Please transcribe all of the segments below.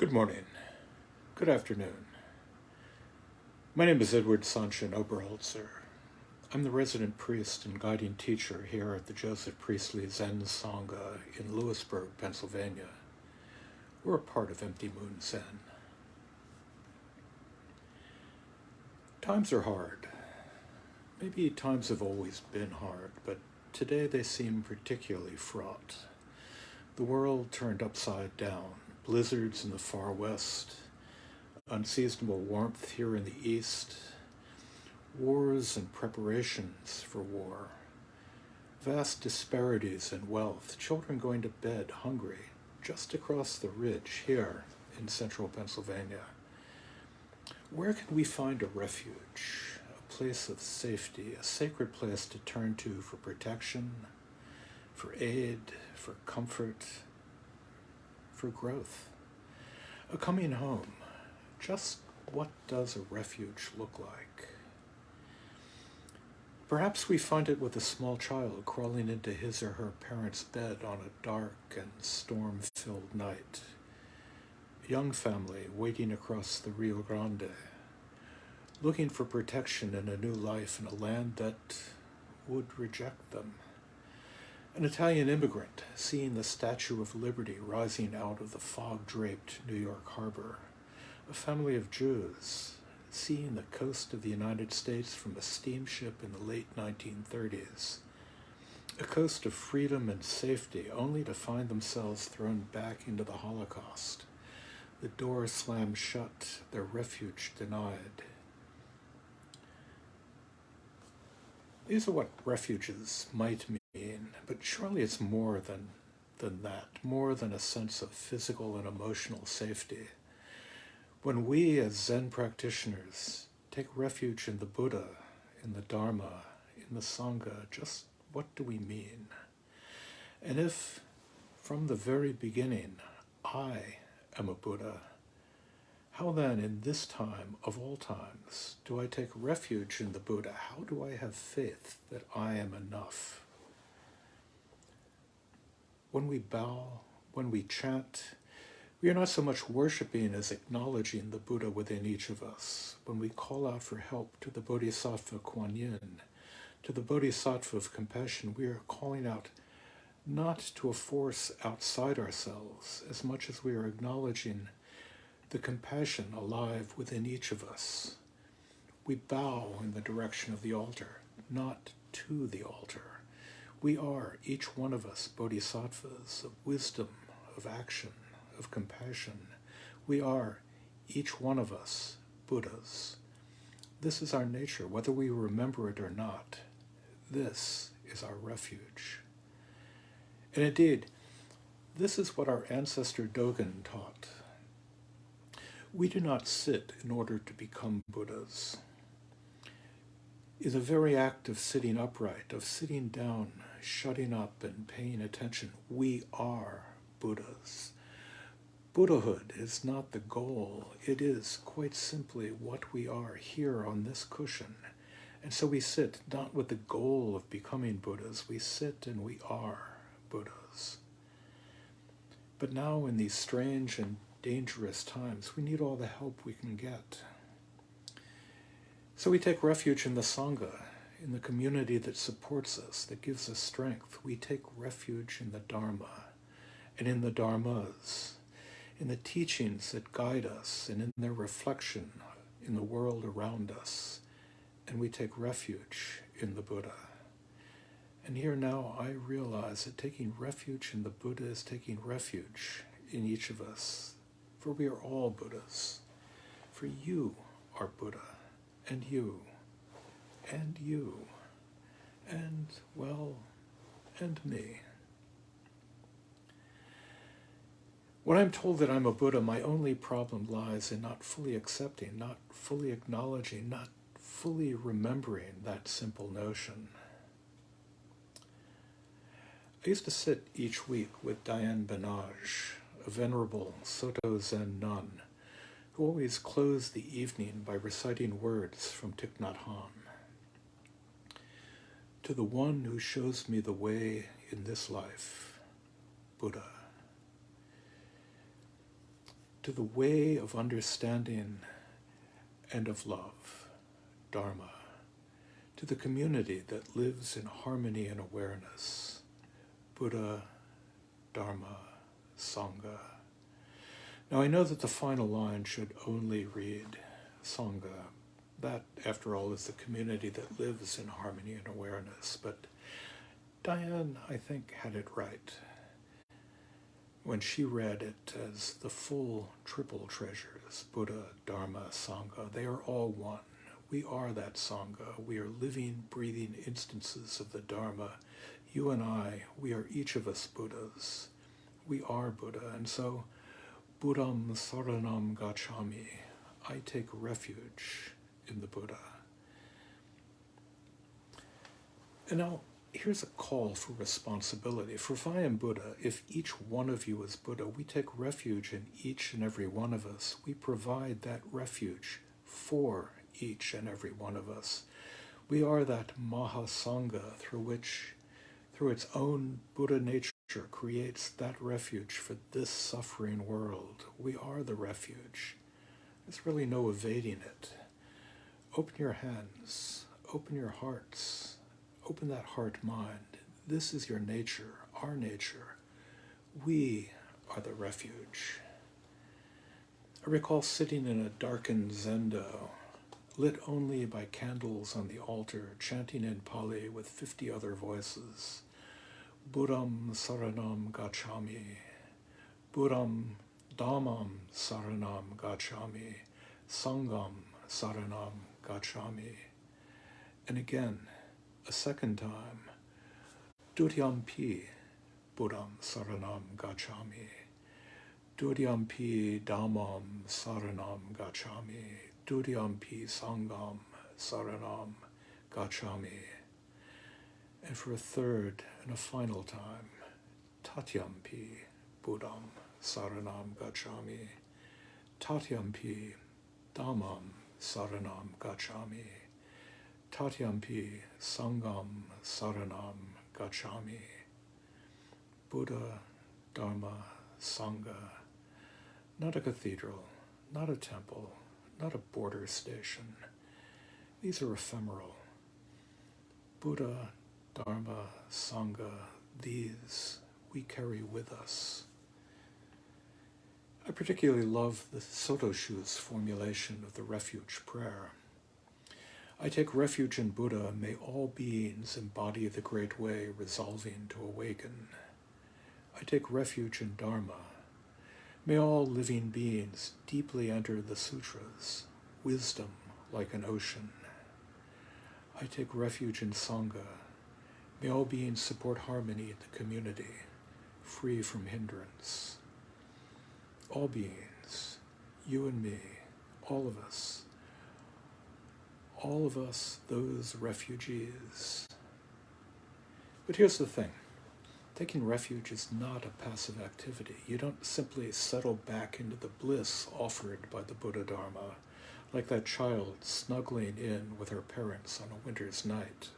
Good morning. Good afternoon. My name is Edward Sanshin Oberholtzer. I'm the resident priest and guiding teacher here at the Joseph Priestley Zen Sangha in Lewisburg, Pennsylvania. We're a part of Empty Moon Zen. Times are hard. Maybe times have always been hard, but today they seem particularly fraught. The world turned upside down. Blizzards in the far west, unseasonable warmth here in the east, wars and preparations for war, vast disparities in wealth, children going to bed hungry just across the ridge here in central Pennsylvania. Where can we find a refuge, a place of safety, a sacred place to turn to for protection, for aid, for comfort, for growth? A coming home. Just what does a refuge look like? Perhaps we find it with a small child crawling into his or her parents' bed on a dark and storm-filled night. A young family waiting across the Rio Grande, looking for protection in a new life in a land that would reject them. An Italian immigrant seeing the Statue of Liberty rising out of the fog-draped New York harbor. A family of Jews seeing the coast of the United States from a steamship in the late 1930s. A coast of freedom and safety, only to find themselves thrown back into the Holocaust. The door slammed shut, their refuge denied. These are what refuges might mean, but surely it's more than that, more than a sense of physical and emotional safety. When we as Zen practitioners take refuge in the Buddha, in the Dharma, in the Sangha, just what do we mean? And if from the very beginning I am a Buddha, how then, in this time of all times, do I take refuge in the Buddha? How do I have faith that I am enough? When we bow, when we chant, we are not so much worshiping as acknowledging the Buddha within each of us. When we call out for help to the Bodhisattva Kuan Yin, to the Bodhisattva of compassion, we are calling out not to a force outside ourselves as much as we are acknowledging the compassion alive within each of us. We bow in the direction of the altar, not to the altar. We are, each one of us, bodhisattvas of wisdom, of action, of compassion. We are, each one of us, Buddhas. This is our nature, whether we remember it or not. This is our refuge. And indeed, this is what our ancestor Dogen taught. We do not sit in order to become Buddhas. In the very act of sitting upright, of sitting down, shutting up and paying attention, we are Buddhas. Buddhahood is not the goal. It is quite simply what we are here on this cushion. And so we sit not with the goal of becoming Buddhas. We sit and we are Buddhas. But now in these strange and dangerous times, we need all the help we can get. So we take refuge in the Sangha, in the community that supports us, that gives us strength. We take refuge in the Dharma and in the Dharmas, in the teachings that guide us and in their reflection in the world around us. And we take refuge in the Buddha. And here now I realize that taking refuge in the Buddha is taking refuge in each of us. For we are all Buddhas. For you are Buddha, and you, and you, and, well, and me. When I'm told that I'm a Buddha, my only problem lies in not fully accepting, not fully acknowledging, not fully remembering that simple notion. I used to sit each week with Diane Benage, a venerable Soto Zen nun, who always closed the evening by reciting words from Thich Nhat Hanh. To the one who shows me the way in this life, Buddha. to the way of understanding and of love, Dharma, to the community that lives in harmony and awareness, Buddha, Dharma, Sangha. Now I know that the final line should only read Sangha. That, after all, is the community that lives in harmony and awareness. But Diane, I think, had it right when she read it as the full triple treasures, Buddha, Dharma, Sangha. They are all one. We are that Sangha. We are living, breathing instances of the Dharma. You and I, we are each of us Buddhas. We are Buddha. And so, Buddham saranam gacchami. I take refuge in the Buddha. And now, here's a call for responsibility. For if I am Buddha, if each one of you is Buddha, we take refuge in each and every one of us. We provide that refuge for each and every one of us. We are that Mahasangha through its own Buddha nature, creates that refuge for this suffering world. We are the refuge. There's really no evading it. Open your hands, open your hearts, open that heart-mind. This is your nature, our nature. We are the refuge. I recall sitting in a darkened zendo, lit only by candles on the altar, chanting in Pali with 50 other voices. Buddham saranam gacchami. Buddham dhammam saranam gacchami. Sangham saranam gacchami. And again, a second time, Dutiyampi Buddham saranam gacchami. Dutiyampi dhammam saranam gacchami. Dutiyampi sangham saranam gacchami. And for a third and a final time, Tatyampi Buddham saranam gacchami. Tatyampi dhammam saranam gacchami. Tatyampi sangham saranam gacchami. Buddha, Dharma, Sangha, not a cathedral, not a temple, not a border station. These are ephemeral. Buddha, Dharma, Sangha, these we carry with us. I particularly love the Sotoshu's formulation of the refuge prayer. I take refuge in Buddha, may all beings embody the great way, resolving to awaken. I take refuge in Dharma. May all living beings deeply enter the sutras, wisdom like an ocean. I take refuge in Sangha. May all beings support harmony in the community, free from hindrance. All beings, you and me, all of us, those refugees. But here's the thing. Taking refuge is not a passive activity. You don't simply settle back into the bliss offered by the Buddha Dharma, like that child snuggling in with her parents on a winter's night.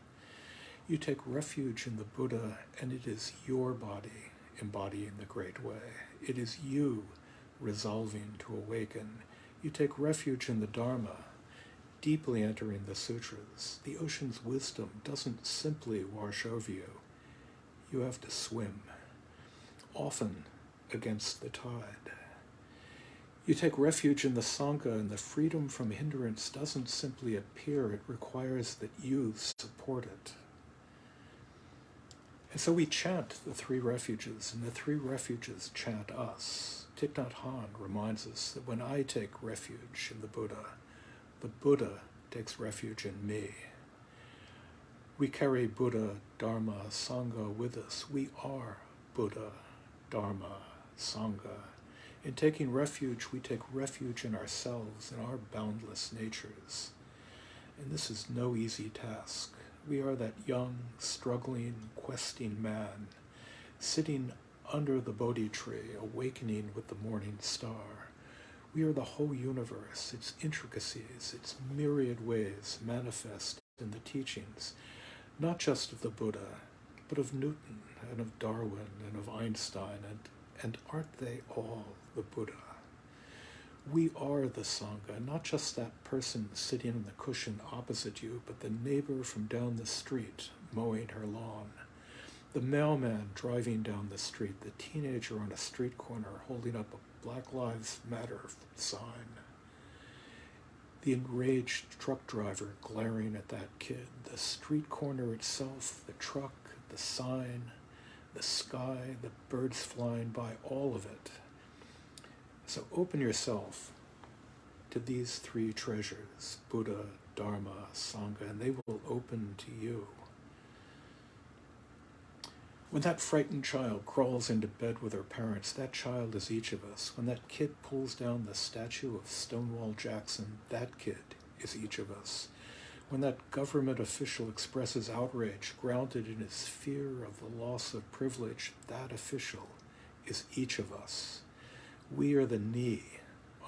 You take refuge in the Buddha, and it is your body embodying the great way. It is you resolving to awaken. You take refuge in the Dharma, deeply entering the sutras. The ocean's wisdom doesn't simply wash over you. You have to swim, often against the tide. You take refuge in the Sangha, and the freedom from hindrance doesn't simply appear. It requires that you support it. And so we chant the three refuges, and the three refuges chant us. Thich Nhat Hanh reminds us that when I take refuge in the Buddha takes refuge in me. We carry Buddha, Dharma, Sangha with us. We are Buddha, Dharma, Sangha. In taking refuge, we take refuge in ourselves, in our boundless natures. And this is no easy task. We are that young, struggling, questing man, sitting under the Bodhi tree, awakening with the morning star. We are the whole universe, its intricacies, its myriad ways manifest in the teachings, not just of the Buddha, but of Newton and of Darwin and of Einstein, and aren't they all the Buddha? We are the Sangha, not just that person sitting on the cushion opposite you, but the neighbor from down the street mowing her lawn, the mailman driving down the street, the teenager on a street corner holding up a Black Lives Matter sign, the enraged truck driver glaring at that kid, the street corner itself, the truck, the sign, the sky, the birds flying by, all of it. So open yourself to these three treasures, Buddha, Dharma, Sangha, and they will open to you. When that frightened child crawls into bed with her parents, that child is each of us. When that kid pulls down the statue of Stonewall Jackson, that kid is each of us. When that government official expresses outrage grounded in his fear of the loss of privilege, that official is each of us. We are the knee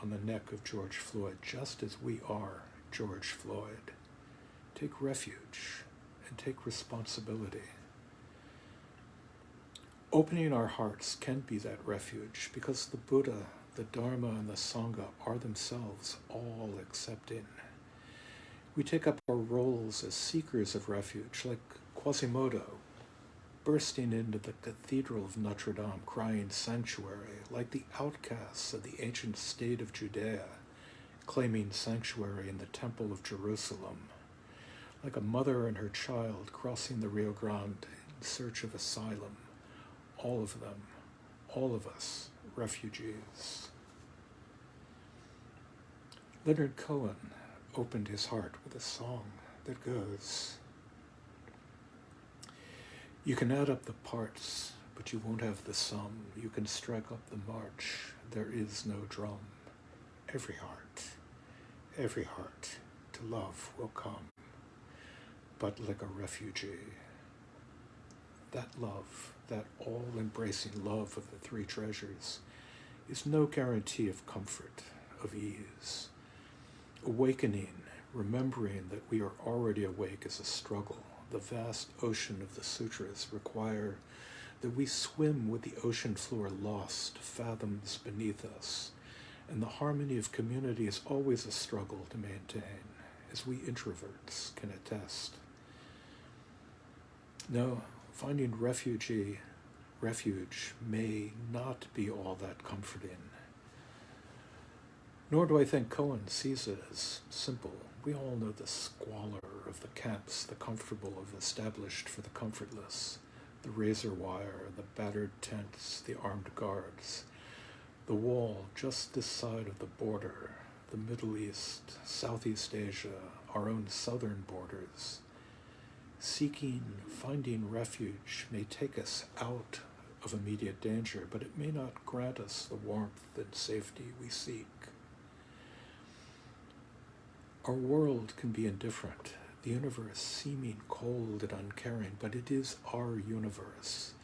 on the neck of George Floyd, just as we are George Floyd. Take refuge and take responsibility. Opening our hearts can be that refuge because the Buddha, the Dharma, and the Sangha are themselves all accepting. We take up our roles as seekers of refuge, like Quasimodo, bursting into the Cathedral of Notre Dame, crying sanctuary, like the outcasts of the ancient state of Judea, claiming sanctuary in the Temple of Jerusalem, like a mother and her child crossing the Rio Grande in search of asylum. All of them, all of us, refugees. Leonard Cohen opened his heart with a song that goes, "You can add up the parts, but you won't have the sum. You can strike up the march, there is no drum. Every heart to love will come, but like a refugee." That love, that all-embracing love of the three treasures, is no guarantee of comfort, of ease. Awakening, remembering that we are already awake, is a struggle. The vast ocean of the sutras require that we swim with the ocean floor lost fathoms beneath us, and the harmony of community is always a struggle to maintain, as we introverts can attest. No, finding refuge may not be all that comforting. Nor do I think Cohen sees it as simple. We all know the squalor of the camps, the comfortable of established for the comfortless, the razor wire, the battered tents, the armed guards, the wall just this side of the border, the Middle East, Southeast Asia, our own southern borders. Finding refuge may take us out of immediate danger, but it may not grant us the warmth and safety we seek. Our world can be indifferent, the universe seeming cold and uncaring, but it is our universe.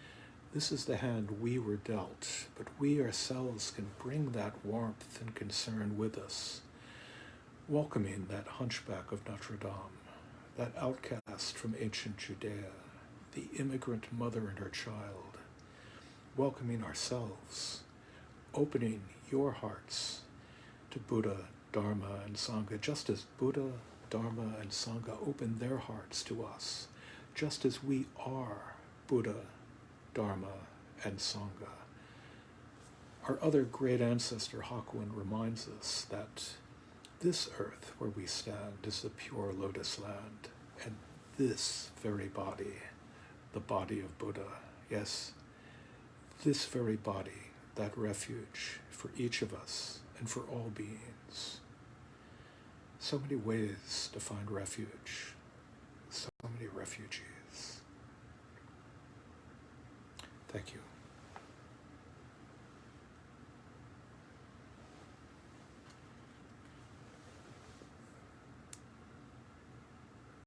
This is the hand we were dealt, but we ourselves can bring that warmth and concern with us, welcoming that hunchback of Notre Dame, that outcast from ancient Judea, the immigrant mother and her child, welcoming ourselves, opening your hearts to Buddha, Dharma, and Sangha, just as Buddha, Dharma, and Sangha open their hearts to us, just as we are Buddha, Dharma, and Sangha. Our other great ancestor, Hakuin, reminds us that this earth where we stand is the pure lotus land, and this very body, the body of Buddha, yes, this very body, that refuge for each of us and for all beings. So many ways to find refuge, so many refugees. Thank you.